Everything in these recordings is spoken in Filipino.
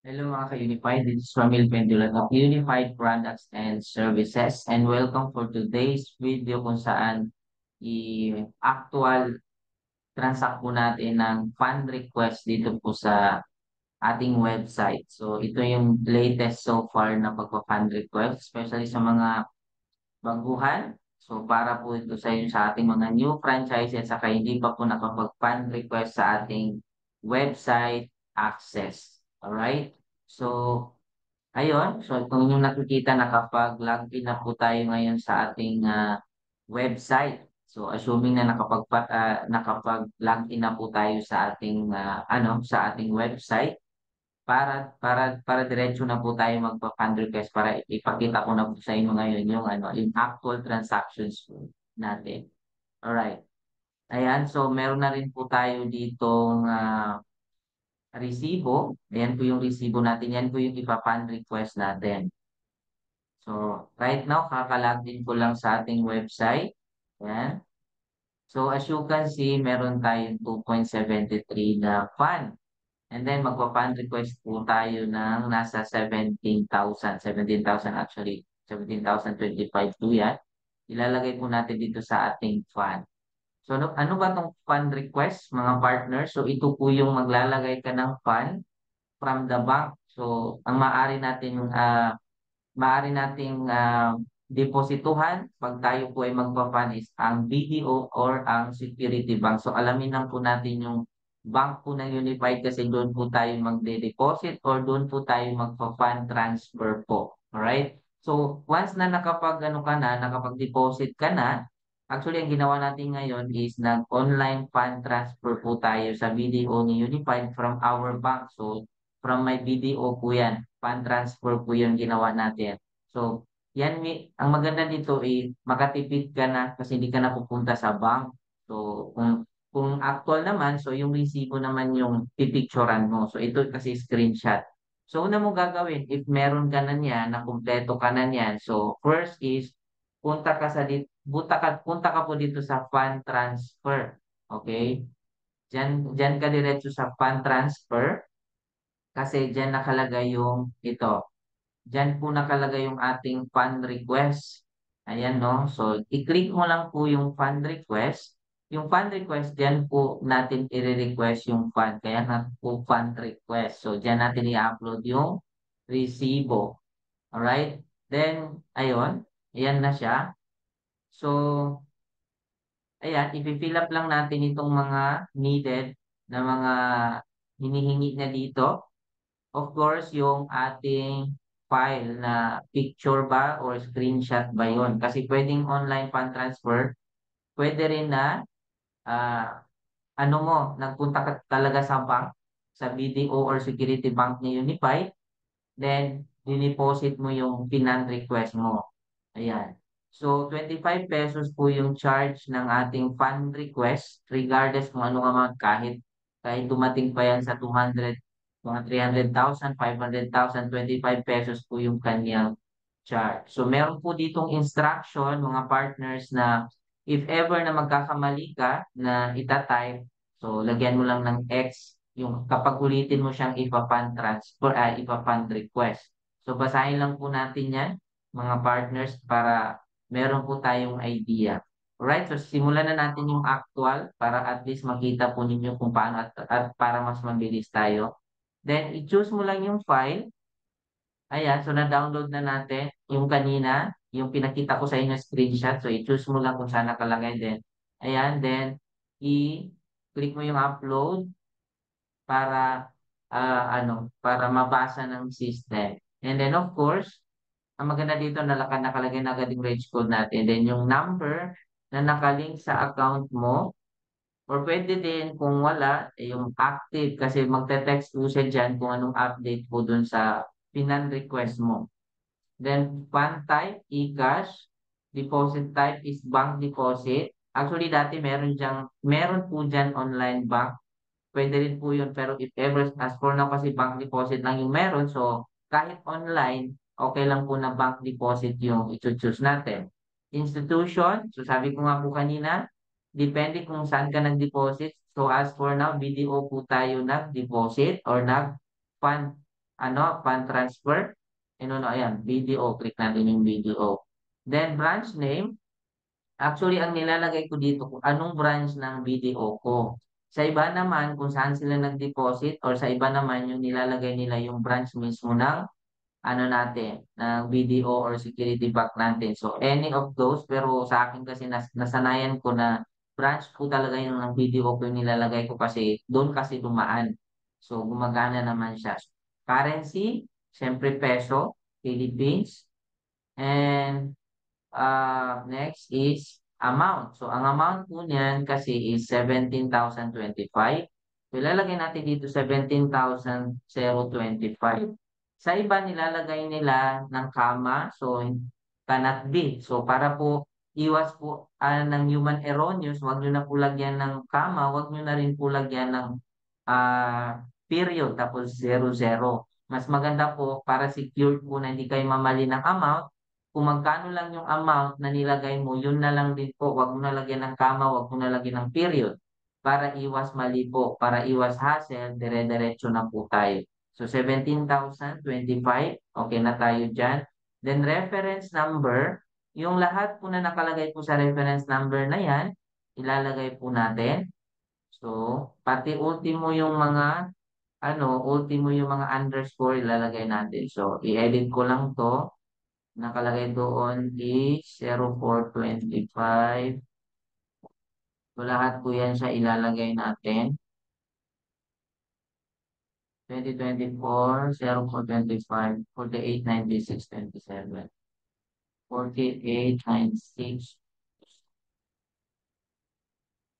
Hello mga ka-Unified, this is Ramil Pendulan of Unified Products and Services and welcome for today's video kung saan i-actual transact po natin ng fund request dito po sa ating website. So ito yung latest so far na pagpa-fund request, especially sa mga baguhan. So para po ito sa inyo sa ating mga new franchises saka hindi pa po nakapag-fund request sa ating website access. Alright? So ayun, so kung inyong nakikita, nakapag-login na po tayo ngayon sa ating website. So assuming na nakapag-login na po tayo sa ating sa ating website para diretso na po tayo magpa-fund request para ipakita ko na po sa inyo ngayon yung yung actual transactions po natin. Alright. Ayan, so meron na rin po tayo ditong resibo. Ayan po yung resibo natin. Yan po yung ipa-fund request natin. So, right now, kakalagin ko lang sa ating website. Yan. So, as you can see, meron tayong 2.73 na fund. And then, magpa-fund request po tayo ng nasa 17,000. 17,000 actually. 17,025 po yan. Ilalagay po natin dito sa ating fund. So, ano ba itong fund request, mga partners? So, ito po yung maglalagay ka ng fund from the bank. So, ang maaari nating deposituhan pag tayo po ay magpa-fund is ang BDO or ang Security Bank. So alamin lang po natin yung bank po ng Unified kasi doon po tayo magde-deposit or doon po tayo magpa-fund transfer po. Alright? So once na nakapag-deposit ka na, actually ang ginawa natin ngayon is nag-online fund transfer po tayo sa BDO ni Unified from our bank. So from my BDO po yan. Fund transfer po yung ginawa natin. So, ang maganda dito ay makatipid ka na kasi hindi ka na pupunta sa bank. So, kung actual naman, so yung resibo naman yung pipicturean mo. So, ito kasi screenshot. So, una mo gagawin, if meron ka na niyan, na kumpleto ka na niyan, so first is, punta ka po dito sa fund transfer. Okay? Diyan ka diretso sa fund transfer kasi diyan nakalagay yung ito. Diyan po nakalagay yung ating fund request. Ayan, no? So, i-click mo lang po yung fund request. Yung fund request, diyan po natin i-request yung fund. Kaya na po fund request. So, diyan natin i-upload yung resibo. Alright? Then, ayun. Ayan na siya. So, ayan, i-fill up lang natin itong mga needed na mga hinihingi niya dito. Of course, yung ating file na picture ba or screenshot ba yon? Kasi pwedeng online fund transfer, pwede rin na ah, nagpunta ka talaga sa bank, sa BDO or Security Bank ni Unified, then dineposit mo yung pinand request mo. Ayan. So, 25 pesos po yung charge ng ating fund request regardless kung ano nga man kahit dumating pa yan sa 200, mga 300,000, 500,000, 25 pesos po yung kanyang charge. So, meron po ditong instruction mga partners na if ever na magkakamali ka na itatype, so lagyan mo lang ng X yung kapag ulitin mo siyang ipa-fund transfer, ipa-fund request. So, basahin lang po natin yan mga partners para meron po tayong idea. Alright, so simulan na natin yung actual para at least makita po ninyo kung paano at para mas mabilis tayo. Then, i-choose mo lang yung file. Ayan, so na-download na natin yung kanina, yung pinakita ko sa inyo screenshot. So, i-choose mo lang kung saan nakalagay din. Ayan, then i-click mo yung upload para para mabasa ng system. And then of course, ang maganda dito nakalagay na agad yung reg code natin. Then yung number na nakalink sa account mo or pwede din kung wala, yung active kasi magte-text po siya dyan kung anong update po dun sa pinan request mo. Then fund type, e-cash, deposit type is bank deposit. Actually dati meron po dyan online bank. Pwede rin po yun. Pero if ever, as for now kasi bank deposit lang yung meron. So, kahit online, okay lang po na bank deposit yung i-choose natin. Institution, so sabi ko nga po kanina, depende kung saan ka nag-deposit. So, as for now, BDO po tayo nag-deposit or nag-fund fund transfer. Ayan, BDO. Click natin yung BDO. Then, branch name. Actually, ang nilalagay ko dito kung anong branch ng BDO ko. Sa iba naman, kung saan sila nag-deposit or sa iba naman, yung nilalagay nila yung branch mismo ng natin, ng BDO or security bank natin. So, any of those, pero sa akin kasi nasanayan ko na branch po talaga yung ng BDO ko yung nilalagay ko kasi doon kasi dumaan. So, gumagana naman siya. Currency, syempre peso, Philippines, and next is amount. So, ang amount po niyan kasi is 17,025. So, ilalagay natin dito 17,025. Sa iba, nilalagay nila ng comma. So, cannot be. So, para po iwas po ng human erroneous, wag nyo na po lagyan ng comma, wag nyo na rin po lagyan ng period, tapos 00. Mas maganda po para secure po na hindi kayo mamali ng amount, kung magkano lang yung amount na nilagay mo, yun na lang din po. Huwag mo na lagyan ng comma, huwag mo na lagyan ng period. Para iwas mali po, para iwas hassle, dire-diretso na po tayo. So, 17,025, okay na tayo dyan. Then, reference number, yung lahat po na nakalagay po sa reference number na yan, ilalagay po natin. So, pati ultimo yung mga underscore ilalagay natin. So, i-edit ko lang to. Nakalagay doon is 0425. So, lahat po yan siya ilalagay natin. 2024, 0425, 4896, 27. 4896,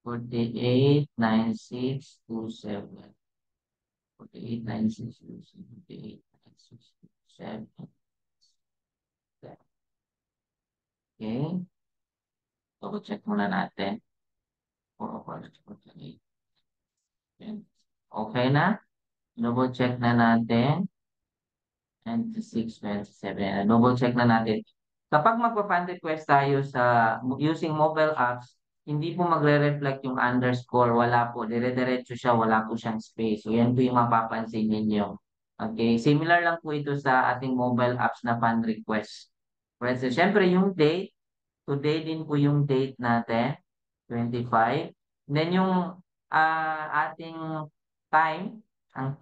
489627. 489627. 489627. Okay. So, check muna natin. 4, 4, 4, okay na? Double check na natin. 26, 27. Double check na natin. Kapag magpa-fund request tayo using mobile apps, hindi po magre-reflect yung underscore. Wala po. Dire-diretso siya. Wala po siyang space. So, yan po yung mapapansin ninyo. Okay. Similar lang po ito sa ating mobile apps na fund request. For instance, syempre yung date. Today din po yung date natin. 25. Then yung ating time, ang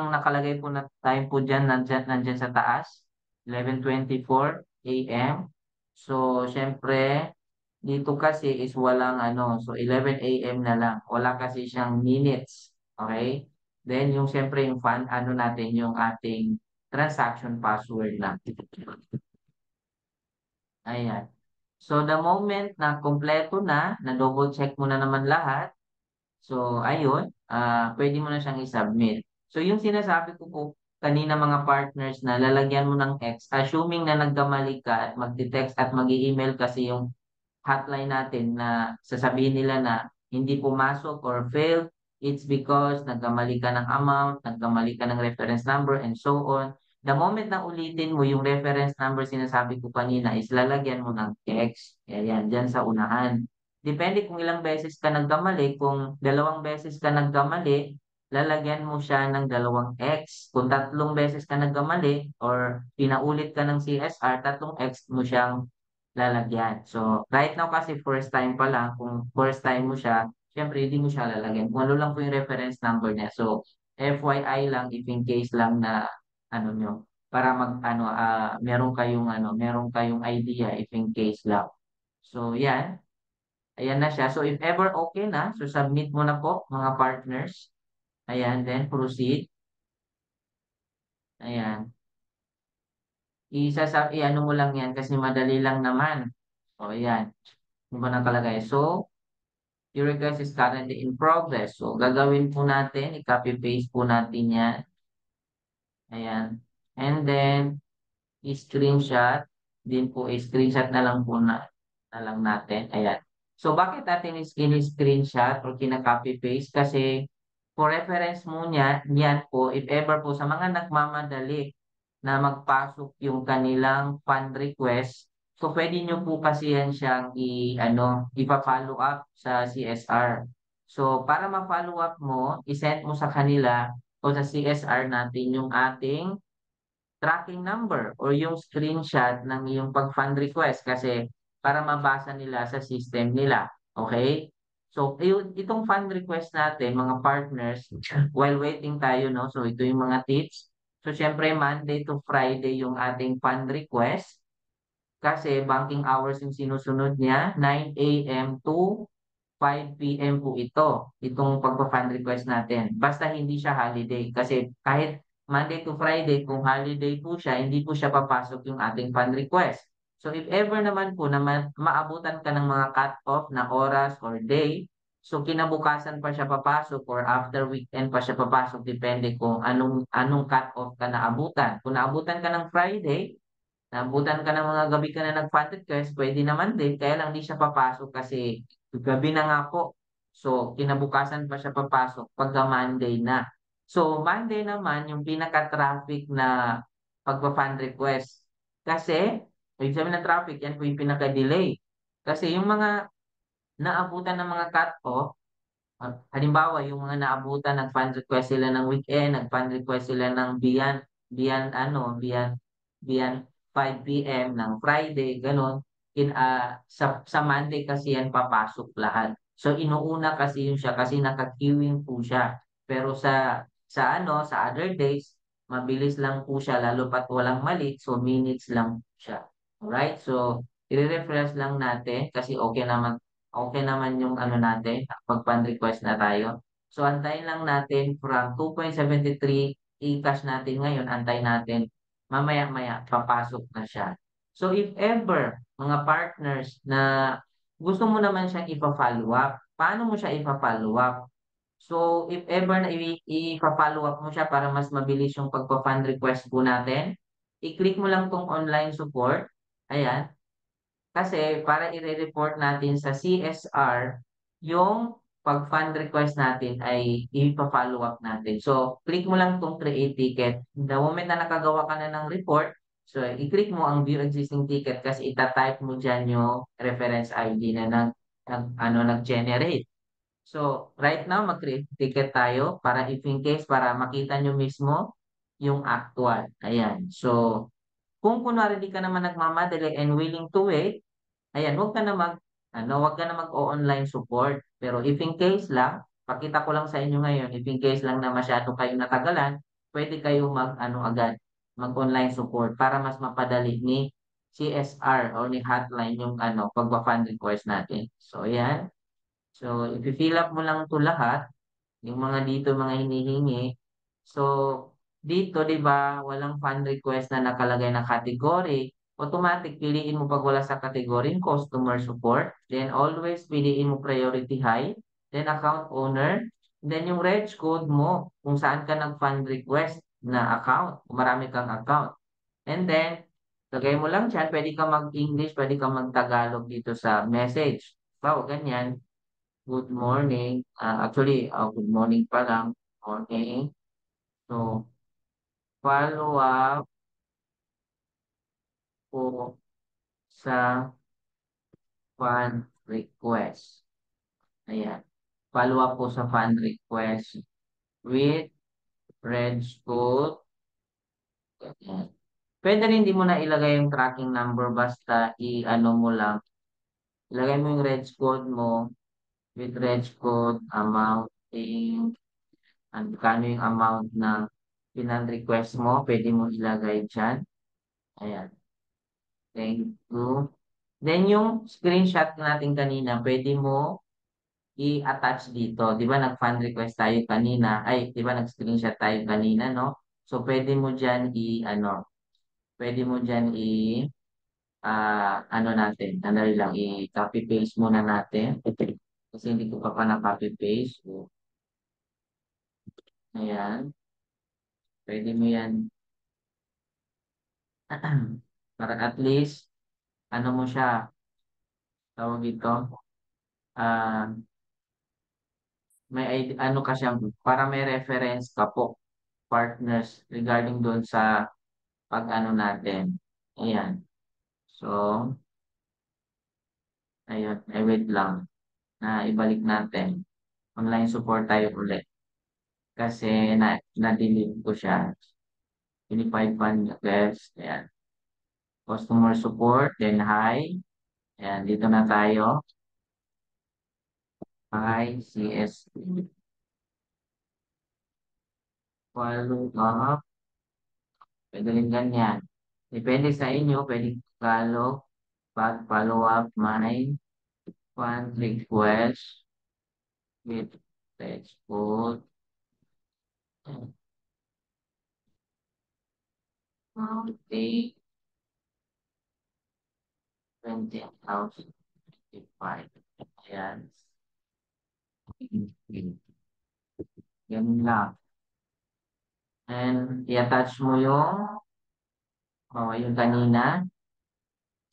nakalagay po na time po diyan nandiyan sa taas, 11:24 AM. So, syempre dito kasi is walang so 11 AM na lang. Wala kasi siyang minutes. Okay? Then yung syempre yung fund natin yung ating transaction password na. Ayan. So, the moment na kompleto na double check mo na naman lahat, so, ayun, pwede mo na siyang i-submit. So, yung sinasabi ko po kanina mga partners na lalagyan mo ng X, assuming na nagkamali ka at magte-text at mag-email kasi yung hotline natin na sasabihin nila na hindi pumasok or failed, it's because nagkamali ka ng amount, nagkamali ka ng reference number, and so on. The moment na ulitin mo yung reference number sinasabi ko kanina is lalagyan mo ng X. Ayan, dyan sa unahan. Depende kung ilang beses ka nagkamali. Kung 2 beses ka nagkamali, lalagyan mo siya ng 2 X. Kung 3 beses ka nagkamali or pinaulit ka ng CSR, 3 X mo siyang lalagyan. So, right now kasi first time pa lang, kung first time mo siya, syempre hindi mo siya lalagyan. Kung ano lang po yung reference number niya. So, FYI lang, if in case lang na nyo, para meron kayong idea if in case lang. So, yan. Ayan na siya. So, if ever okay na, so submit mo na po mga partners. Ayan, then proceed. Ayan. I-ano mo lang yan kasi madali lang naman. So, ayan. Yung ba nakalagay? So, your request is currently in progress. So, gagawin po natin, i-copy paste po natin yan. Ayan. And then, i-screenshot. Din po, i-screenshot na lang po na lang natin. Ayan. So, bakit natin screenshot or kina-copy paste? Kasi, for reference mo niyan po, if ever po sa mga nagmamadali na magpasok yung kanilang fund request, so pwede nyo po kasi yan siyang ipa-follow up sa CSR. So, para ma-follow up mo, isend mo sa kanila o sa CSR natin yung ating tracking number or yung screenshot ng iyong pag-fund request kasi para mabasa nila sa system nila. Okay? So, itong fund request natin, mga partners, while waiting tayo, no? So, ito yung mga tips. So, syempre, Monday to Friday yung ating fund request kasi banking hours yung sinusunod niya, 9 a.m. to 5 p.m. po ito, itong pagpa-fund request natin. Basta hindi siya holiday kasi kahit Monday to Friday, kung holiday po siya, hindi po siya papasok yung ating fund request. So if ever naman po na maabutan ka ng mga cut-off na oras or day, so kinabukasan pa siya papasok or after weekend pa siya papasok, depende kung anong cut-off ka naabutan. Kung naabutan ka ng Friday, naabutan ka ng mga gabi ka na nag-fund request, pwede naman din, kaya lang di siya papasok kasi gabi na nga po. So, kinabukasan pa siya papasok pagka Monday na. So, Monday naman, yung pinaka-traffic na pagpa-fund request. Kasi, ibig sabihin ng traffic, yan po yung pinaka-delay. Kasi yung mga naabutan ng mga cut-off, halimbawa, yung mga naabutan, nag-fund request sila ng weekend, nag-fund request sila ng beyond 5 p.m. ng Friday, ganun. Sa Monday kasi yan papasok lahat. So, inuuna kasi yun siya kasi naka-queuing po siya. Pero sa other days, mabilis lang po siya, lalo pat walang mali, so minutes lang po siya. Alright? So, i-refresh lang natin kasi okay naman yung ano natin, pag-fund request na tayo. So, antayin lang natin from 2.73 i-cash natin ngayon, antayin natin mamaya-maya papasok na siya. So, if ever, mga partners na gusto mo naman siyang ipa-follow up, paano mo siya ipa-follow up? So, if ever na ipa-follow up mo siya para mas mabilis yung pagpa-fund request po natin, i-click mo lang tong online support. Ayan. Kasi para i-report natin sa CSR, yung pag-fund request natin ay ipa-follow up natin. So, click mo lang itong create ticket. The moment na nakagawa ka na ng report, so i-click mo ang view existing ticket kasi ita-type mo dyan yung reference ID na nag-generate. So, right now, mag-create ticket tayo para if in case, para makita nyo mismo yung actual. Ayan. So, kung kunwari di ka naman nagmamadali and willing to wait, ayan, wag ka na mag-o-online support. Pero if in case lang, pakita ko lang sa inyo ngayon, if in case lang na masyado kayong natagalan, pwede kayo mag-online support para mas mapadali ni CSR o ni hotline yung pagpa-fund request natin. So, ayan. So, i-fill up mo lang 'to lahat. Yung mga dito, mga hinihingi. So, dito, di ba, walang fund request na nakalagay na category. Automatic, piliin mo pag wala sa category, customer support. Then, always piliin mo priority high. Then, account owner. Then, yung reg code mo, kung saan ka nag-fund request na account. Kung marami kang account. And then, lagay mo lang dyan, pwede ka mag-English, pwede ka mag-Tagalog dito sa message. Wow, ganyan. Good morning. Actually, good morning pa lang. Morning. So, follow up po sa fund request. Ayan. Follow up po sa fund request with red code. Ayan. Pwede rin hindi mo na ilagay yung tracking number basta i-ano mo lang. Ilagay mo yung red code mo with red code amount kano yung amount na request mo. Pwede mo ilagay dyan. Ayan. Thank you. Then yung screenshot natin kanina, pwede mo i-attach dito. Di ba nag-fund request tayo kanina? Ay, di ba nag-screenshot tayo kanina, no? So, pwede mo dyan ano natin, ano lang, i-copy paste muna natin. Kasi hindi ko pa na-copy paste. So, ayan. Pwede mo yan. Para at least, ano mo siya, tawag dito, ah, ano ka siya, para may reference ka po, partners, regarding doon sa pag-ano natin. Ayan. So, ayun, wait lang na ibalik natin. Online support tayo ulit. kasi na-delete ko siya. Unified fund request. Ayan. Customer support, then hi. Ayan, dito na tayo. Hi, CSP. Follow up. Pwede rin ganyan. Depende sa inyo, pwede follow up my fund request with textbook. Take 20,005. Ayan. Ganun lang. And i-attach mo yung kanina.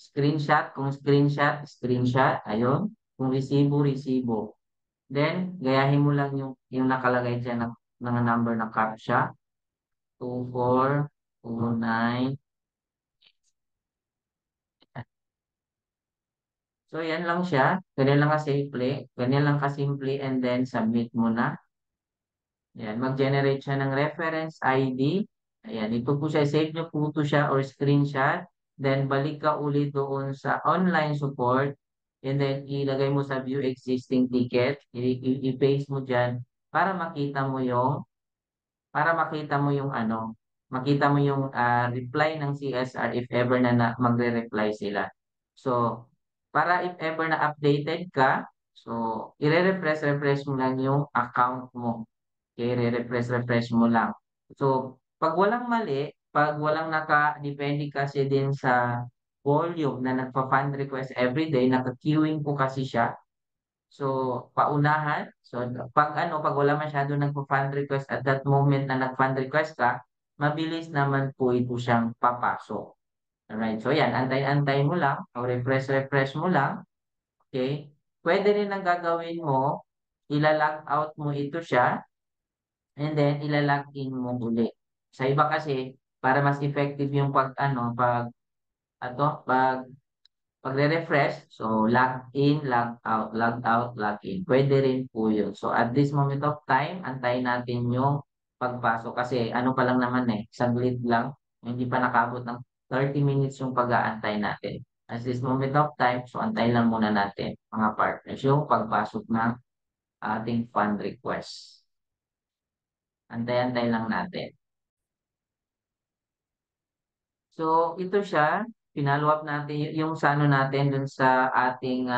Screenshot, kung screenshot. Ayun. Kung resibo. Then, gayahin mo lang yung nakalagay dyan ng number na CAPTCHA. 2429. So, yan lang siya. Ganyan lang kasimple. Ganyan lang kasimple and then submit mo na. Ayan, mag-generate siya ng reference ID. Ayan, ito po siya. Save nyo po ito siya or screenshot. Then, balik ka ulit doon sa online support. And then, ilagay mo sa view existing ticket. I-paste mo dyan para makita mo yung ano, makita mo yung reply ng CSR if ever na magre-reply sila. So, para if ever na updated ka, so, refresh mo lang yung account mo. Okay, refresh mo lang. So, pag walang mali, pag walang depende kasi din sa volume na nagpa-fund request everyday, naka-queuing po kasi siya. So, paunahan. So, pag wala masyado nagpo-fund request at that moment na nag-fund request ka, mabilis naman po ito siyang papasok. Alright. So, yan. Antay-antay mo lang o refresh mo lang. Okay? Pwede rin ang gagawin mo, ila-log out mo ito siya and then ila-log in mo uli. Sa iba kasi, para mas effective yung pagre-refresh, so log in, log out, log in. Pwede rin po yun. So at this moment of time, antayin natin yung pagpasok. Kasi ano pa lang naman saglit lang. Hindi pa nakabot ng 30 minutes yung pag-aantay natin. At this moment of time, so antayin lang muna natin mga partners yung pagpasok ng ating fund request. Antay-antay lang natin. So ito siya, pinalo up natin yung sa ano natin dun sa ating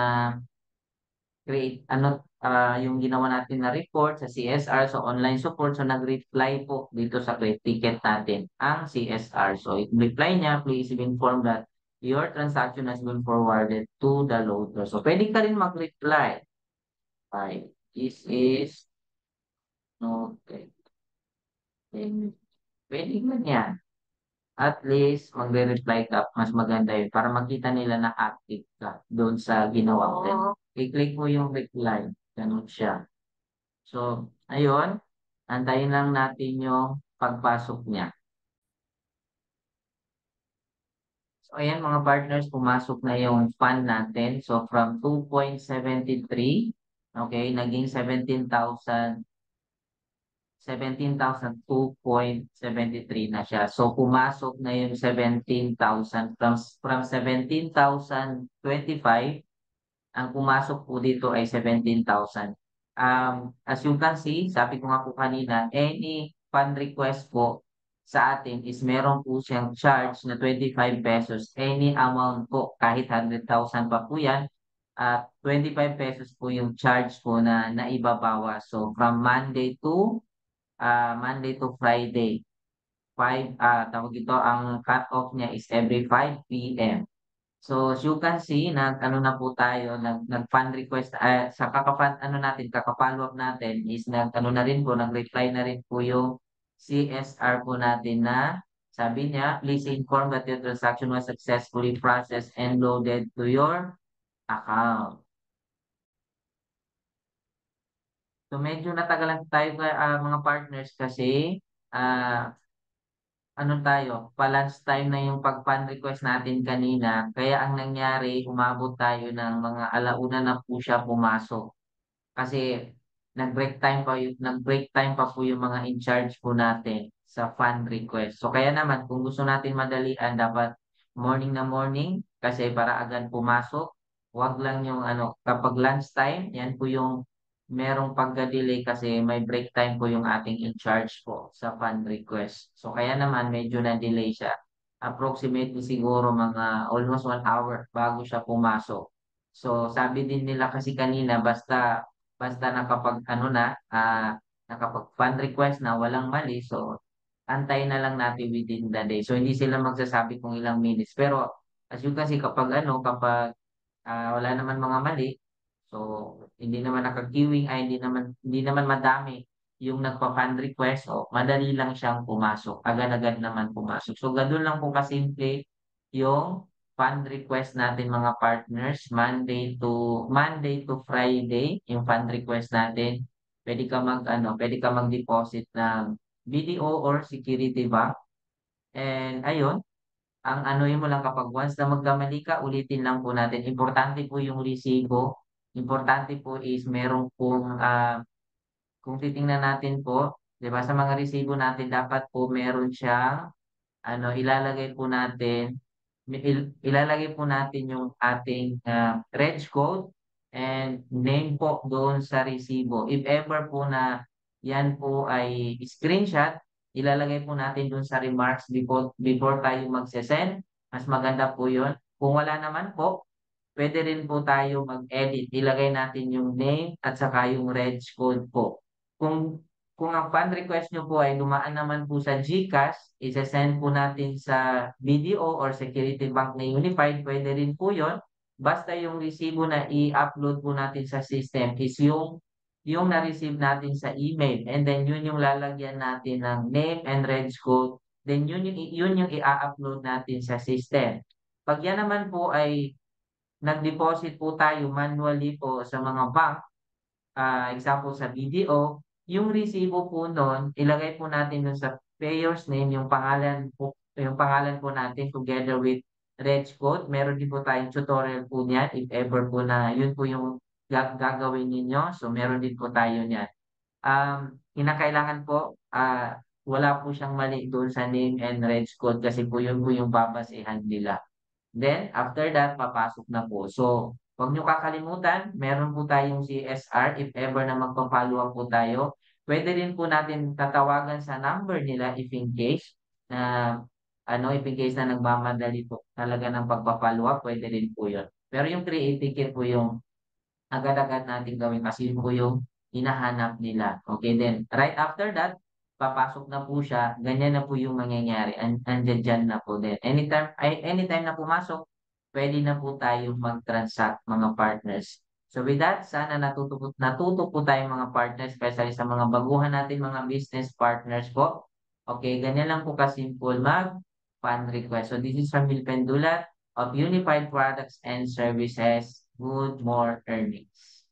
yung ginawa natin na report sa CSR, so online support, so nag-reply po dito sa create ticket natin ang CSR. So, reply niya, please be informed that your transaction has been forwarded to the loader. So, pwede ka rin mag-reply. Right. This is noted. Pwede mo yan. At least, magre-reply ka, mas maganda yun para makita nila na active ka doon sa ginawa mo. I-click mo yung reply. Ganun siya. So, ayun, antayin lang natin yung pagpasok niya. So, ayan mga partners, pumasok na yung fund natin. So, from 2.73, okay, naging 17,2.73 na siya. So, pumasok na yung 17,000 from 17,025. Ang pumasok po dito ay 17,000. As you can see, sabi ko nga po kanina, any fund request po sa atin is meron po siyang charge na 25 pesos. Any amount po, kahit 100,000 pa po yan, at 25 pesos po yung charge po na naibabawas. So, from Monday to Friday, tawag ito, ang cut-off niya is every 5 p.m. So, as you can see, ano na po tayo, nag-fund request, sa kaka-follow up natin is ano na rin po, nag-reply na rin po yung CSR po natin na sabi niya, please inform that your transaction was successfully processed and loaded to your account. So, medyo natagalan tayo mga partners kasi ah balance time na yung pag-fund request natin kanina. Kaya ang nangyari, umabot tayo ng mga alauna na po siya pumasok. Kasi nag-break time pa po yung mga in charge po natin sa fund request. So kaya naman kung gusto natin madalian, dapat morning na morning kasi para agad pumasok. Wag lang yung ano, kapag lunch time, yan po yung merong pagka-delay kasi may break time po yung ating in charge po sa fund request. So kaya naman medyo na-delay siya. Approximately siguro mga almost 1 hour bago siya pumasok. So sabi din nila kasi kanina basta nakapag ano na, nakapag fund request na walang mali, so antayin na lang natin within the day. So hindi sila magsasabi kung ilang minutes. Pero as you can see, kapag wala naman mga mali, so hindi naman naka-queuing, ay hindi naman madami yung nagpa-fund request, o madali lang siyang pumasok. Agad-agad naman pumasok. So ganun lang po kasimple yung fund request natin mga partners, Monday to Friday, yung fund request natin. Pwede ka mag-deposit ng BDO or Security Bank. And ayun, ang anuhin mo lang kapag once na magkamali ka, ulitin lang po natin. Importante po yung resibo. Importante po is meron pong, kung titingnan natin po, 'di ba, sa mga resibo natin dapat po meron siyang ano, ilalagay po natin yung ating reg code and name po doon sa resibo. If ever po na yan po ay screenshot, ilalagay po natin doon sa remarks before tayo magse-send. Mas maganda po yun. Kung wala naman po, pwede rin po tayo mag-edit. Ilagay natin yung name at saka yung reg code po. Kung kung ang fund request nyo po ay dumaan naman po sa GCash, isa-send po natin sa BDO or Security Bank na Unified, pwede rin po yon. Basta yung resibo na i-upload po natin sa system is yung na-receive natin sa email. And then yun yung lalagyan natin ng name and reg code. Then yun yung i-upload natin sa system. Pag yan naman po ay nag-deposit po tayo manually po sa mga bank, example sa BDO, yung resibo po nun, ilagay po natin dun sa payer's name, yung pangalan po natin together with reg code. Meron din po tayong tutorial po niyan if ever po na yun po yung gagawin ninyo. So meron din po tayo niyan. Kinakailangan po, wala po siyang mali doon sa name and reg code kasi po yung babasehan nila. Then, after that, papasok na po. So, huwag nyo kakalimutan, meron po tayong CSR if ever na magpa-follow up po tayo. Pwede rin po natin tatawagan sa number nila na if in case na nagmamadali po talaga ng pagpa-follow up, pwede rin po yun. Pero yung create ticket po yung agad-agad natin gawin kasi yun po yung hinahanap nila. Okay, then right after that, papasok na po siya, ganyan na po yung mangyayari. Andyan dyan na po din. Anytime na pumasok, pwede na po tayo mag-transact mga partners. So with that, sana natuto po tayo mga partners, especially sa mga baguhan natin mga business partners po. Okay, ganyan lang po kasimple mag-fund request. So this is Ramil Pendulat of Unified Products and Services. Good more earnings.